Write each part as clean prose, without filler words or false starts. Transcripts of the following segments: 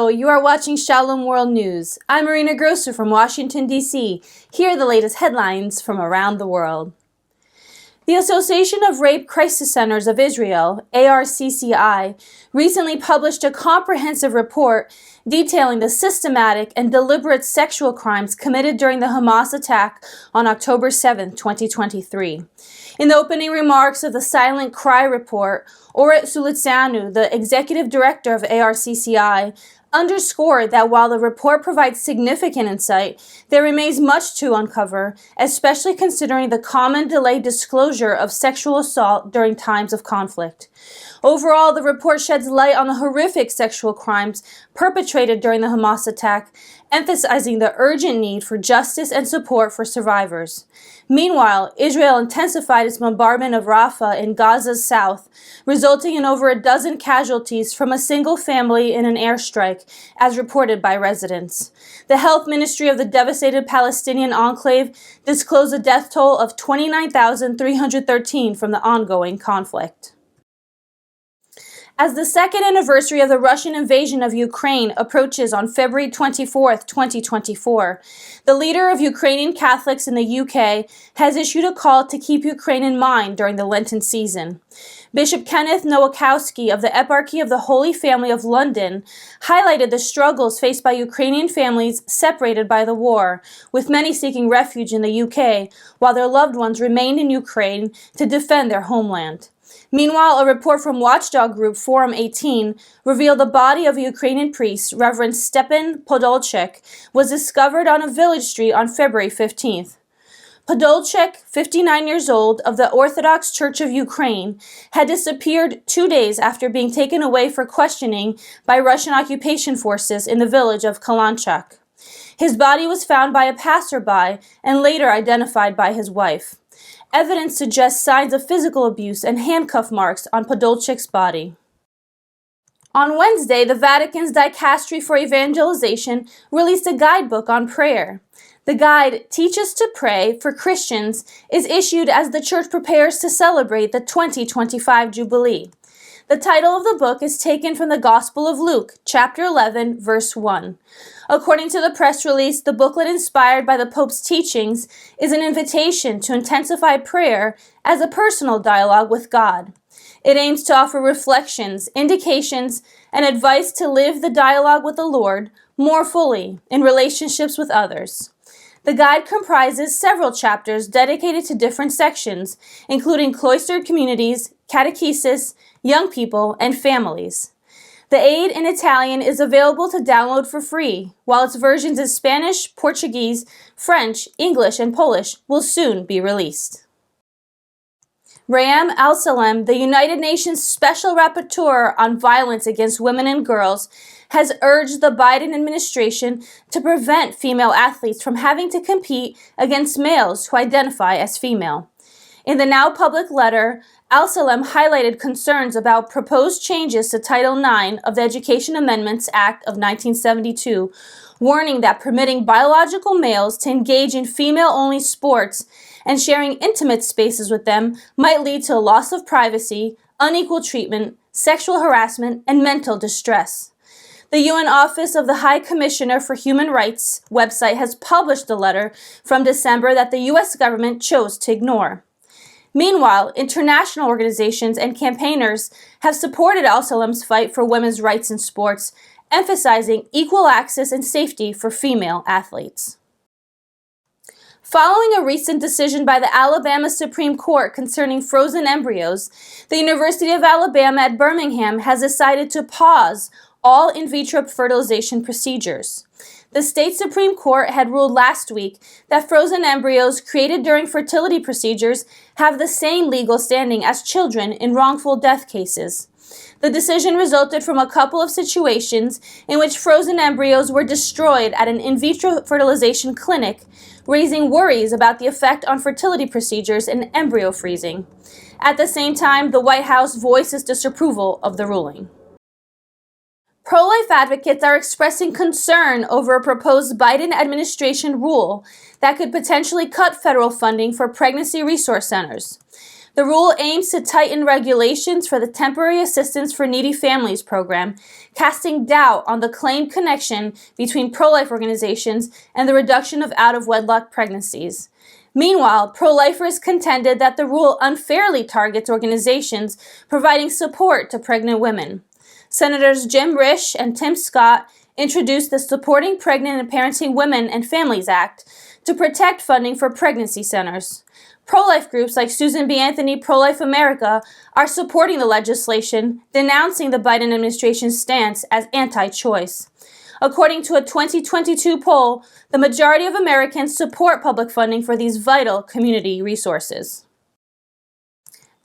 you are watching Shalom World News. I'm Marina Grosser from Washington, D.C. Here are the latest headlines from around the world. The Association of Rape Crisis Centers of Israel, ARCCI, recently published a comprehensive report detailing the systematic and deliberate sexual crimes committed during the Hamas attack on October 7, 2023. In the opening remarks of the Silent Cry report, Oret Sulitzianu, the executive director of ARCCI, underscored that while the report provides significant insight, there remains much to uncover, especially considering the common delayed disclosure of sexual assault during times of conflict. Overall, the report sheds light on the horrific sexual crimes perpetrated during the Hamas attack, emphasizing the urgent need for justice and support for survivors. Meanwhile, Israel intensified its bombardment of Rafah in Gaza's south, resulting in over a dozen casualties from a single family in an airstrike, as reported by residents. The health ministry of the devastated Palestinian enclave disclosed a death toll of 29,313 from the ongoing conflict. As the second anniversary of the Russian invasion of Ukraine approaches on February 24, 2024, the leader of Ukrainian Catholics in the UK has issued a call to keep Ukraine in mind during the Lenten season. Bishop Kenneth Nowakowski of the Eparchy of the Holy Family of London highlighted the struggles faced by Ukrainian families separated by the war, with many seeking refuge in the UK, while their loved ones remained in Ukraine to defend their homeland. Meanwhile, a report from watchdog group Forum 18 revealed the body of a Ukrainian priest, Reverend Stepan Podolchek, was discovered on a village street on February 15th. Podolchek, 59 years old, of the Orthodox Church of Ukraine, had disappeared 2 days after being taken away for questioning by Russian occupation forces in the village of Kalanchak. His body was found by a passerby and later identified by his wife. Evidence suggests signs of physical abuse and handcuff marks on Podolchek's body. On Wednesday, the Vatican's Dicastery for Evangelization released a guidebook on prayer. The guide, Teach Us to Pray for Christians, is issued as the Church prepares to celebrate the 2025 Jubilee. The title of the book is taken from the Gospel of Luke, chapter 11, verse 1. According to the press release, the booklet, inspired by the Pope's teachings, is an invitation to intensify prayer as a personal dialogue with God. It aims to offer reflections, indications, and advice to live the dialogue with the Lord more fully in relationships with others. The guide comprises several chapters dedicated to different sections, including cloistered communities, catechesis, young people, and families. The aid in Italian is available to download for free, while its versions in Spanish, Portuguese, French, English, and Polish will soon be released. Raam Al-Salem, the United Nations Special Rapporteur on Violence Against Women and Girls, has urged the Biden administration to prevent female athletes from having to compete against males who identify as female. In the now public letter, Al-Salem highlighted concerns about proposed changes to Title IX of the Education Amendments Act of 1972, warning that permitting biological males to engage in female-only sports and sharing intimate spaces with them might lead to a loss of privacy, unequal treatment, sexual harassment, and mental distress. The UN Office of the High Commissioner for Human Rights website has published a letter from December that the U.S. government chose to ignore. Meanwhile, international organizations and campaigners have supported Al-Salem's fight for women's rights in sports, emphasizing equal access and safety for female athletes. Following a recent decision by the Alabama Supreme Court concerning frozen embryos, the University of Alabama at Birmingham has decided to pause all in vitro fertilization procedures. The state Supreme Court had ruled last week that frozen embryos created during fertility procedures have the same legal standing as children in wrongful death cases. The decision resulted from a couple of situations in which frozen embryos were destroyed at an in vitro fertilization clinic, raising worries about the effect on fertility procedures and embryo freezing. At the same time, the White House voiced its disapproval of the ruling. Pro-life advocates are expressing concern over a proposed Biden administration rule that could potentially cut federal funding for pregnancy resource centers. The rule aims to tighten regulations for the Temporary Assistance for Needy Families program, casting doubt on the claimed connection between pro-life organizations and the reduction of out-of-wedlock pregnancies. Meanwhile, pro-lifers contended that the rule unfairly targets organizations providing support to pregnant women. Senators Jim Risch and Tim Scott introduced the Supporting Pregnant and Parenting Women and Families Act to protect funding for pregnancy centers. Pro-life groups like Susan B. Anthony Pro-Life America are supporting the legislation, denouncing the Biden administration's stance as anti-choice. According to a 2022 poll, the majority of Americans support public funding for these vital community resources.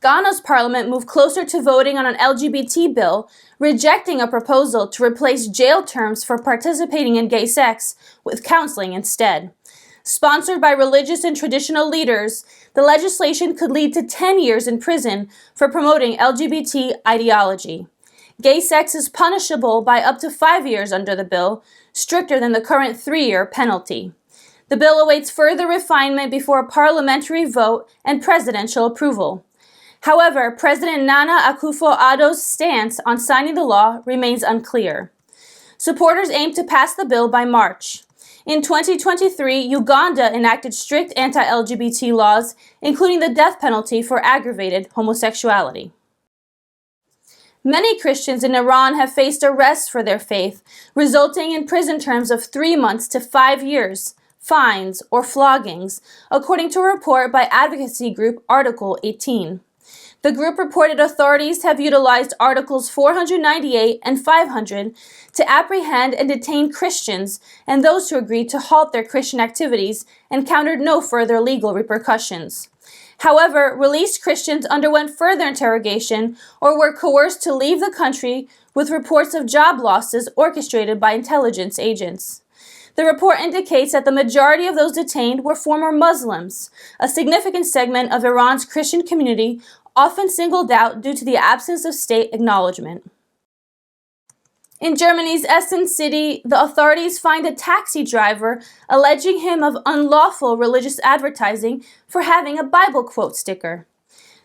Ghana's parliament moved closer to voting on an LGBT bill, rejecting a proposal to replace jail terms for participating in gay sex with counseling instead. Sponsored by religious and traditional leaders, the legislation could lead to 10 years in prison for promoting LGBT ideology. Gay sex is punishable by up to 5 years under the bill, stricter than the current 3-year penalty. The bill awaits further refinement before a parliamentary vote and presidential approval. However, President Nana Akufo-Addo's stance on signing the law remains unclear. Supporters aim to pass the bill by March. In 2023, Uganda enacted strict anti-LGBT laws, including the death penalty for aggravated homosexuality. Many Christians in Iran have faced arrests for their faith, resulting in prison terms of 3 months to 5 years, fines, or floggings, according to a report by advocacy group Article 18. The group reported authorities have utilized Articles 498 and 500 to apprehend and detain Christians and those who agreed to halt their Christian activities and encountered no further legal repercussions. However, released Christians underwent further interrogation or were coerced to leave the country with reports of job losses orchestrated by intelligence agents. The report indicates that the majority of those detained were former Muslims, a significant segment of Iran's Christian community often singled out due to the absence of state acknowledgement. In Germany's Essen city, the authorities fined a taxi driver, alleging him of unlawful religious advertising for having a Bible quote sticker.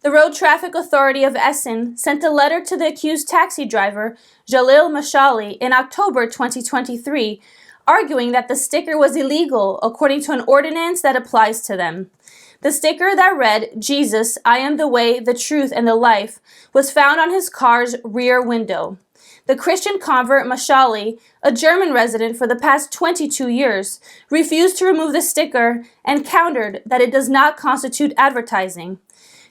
The Road Traffic Authority of Essen sent a letter to the accused taxi driver, Jalil Mashali, in October 2023, arguing that the sticker was illegal according to an ordinance that applies to them. The sticker that read, "Jesus, I am the way, the truth, and the life," was found on his car's rear window. The Christian convert Mashali, a German resident for the past 22 years, refused to remove the sticker and countered that it does not constitute advertising.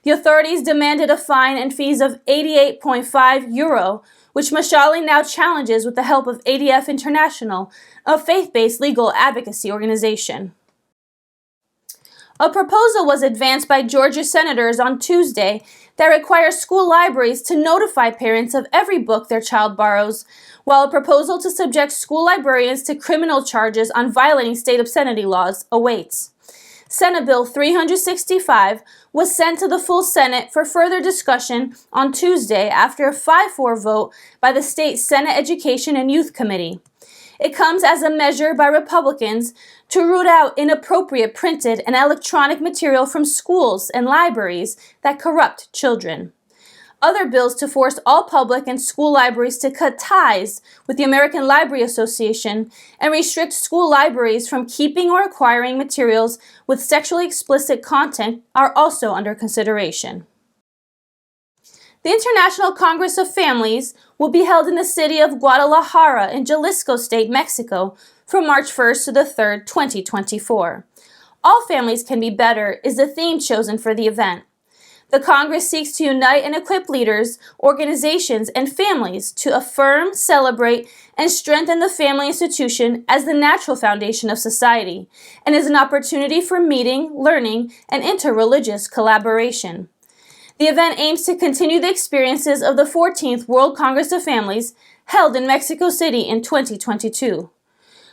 The authorities demanded a fine and fees of €88.5, which Mashali now challenges with the help of ADF International, a faith-based legal advocacy organization. A proposal was advanced by Georgia senators on Tuesday that requires school libraries to notify parents of every book their child borrows, while a proposal to subject school librarians to criminal charges on violating state obscenity laws awaits. Senate Bill 365 was sent to the full Senate for further discussion on Tuesday after a 5-4 vote by the state Senate Education and Youth Committee. It comes as a measure by Republicans to root out inappropriate printed and electronic material from schools and libraries that corrupt children. Other bills to force all public and school libraries to cut ties with the American Library Association and restrict school libraries from keeping or acquiring materials with sexually explicit content are also under consideration. The International Congress of Families will be held in the city of Guadalajara in Jalisco State, Mexico, from March 1st to the 3rd, 2024. All families can be better is the theme chosen for the event. The Congress seeks to unite and equip leaders, organizations, and families to affirm, celebrate, and strengthen the family institution as the natural foundation of society, and is an opportunity for meeting, learning, and interreligious collaboration. The event aims to continue the experiences of the 14th World Congress of Families held in Mexico City in 2022.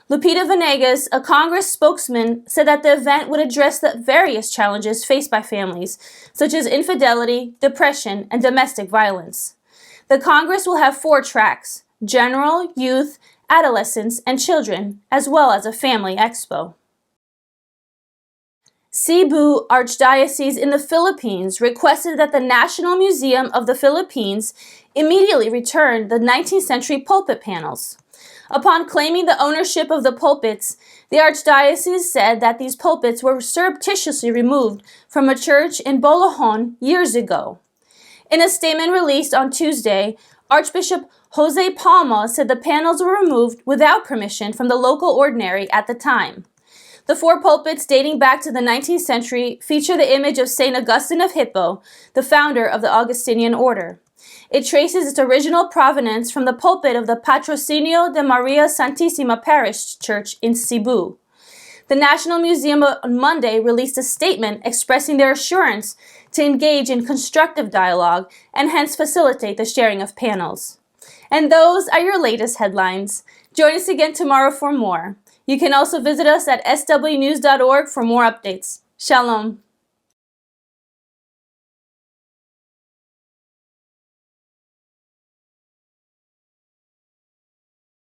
Lupita Venegas, a Congress spokesman, said that the event would address the various challenges faced by families, such as infidelity, depression, and domestic violence. The Congress will have 4 tracks: general, youth, adolescents, and children, as well as a family expo. Cebu Archdiocese in the Philippines requested that the National Museum of the Philippines immediately return the 19th century pulpit panels. Upon claiming the ownership of the pulpits, the Archdiocese said that these pulpits were surreptitiously removed from a church in Bulacan years ago. In a statement released on Tuesday, Archbishop Jose Palma said the panels were removed without permission from the local ordinary at the time. The 4 pulpits dating back to the 19th century feature the image of St. Augustine of Hippo, the founder of the Augustinian order. It traces its original provenance from the pulpit of the Patrocinio de Maria Santissima Parish Church in Cebu. The National Museum on Monday released a statement expressing their assurance to engage in constructive dialogue and hence facilitate the sharing of panels. And those are your latest headlines. Join us again tomorrow for more. You can also visit us at swnews.org for more updates. Shalom.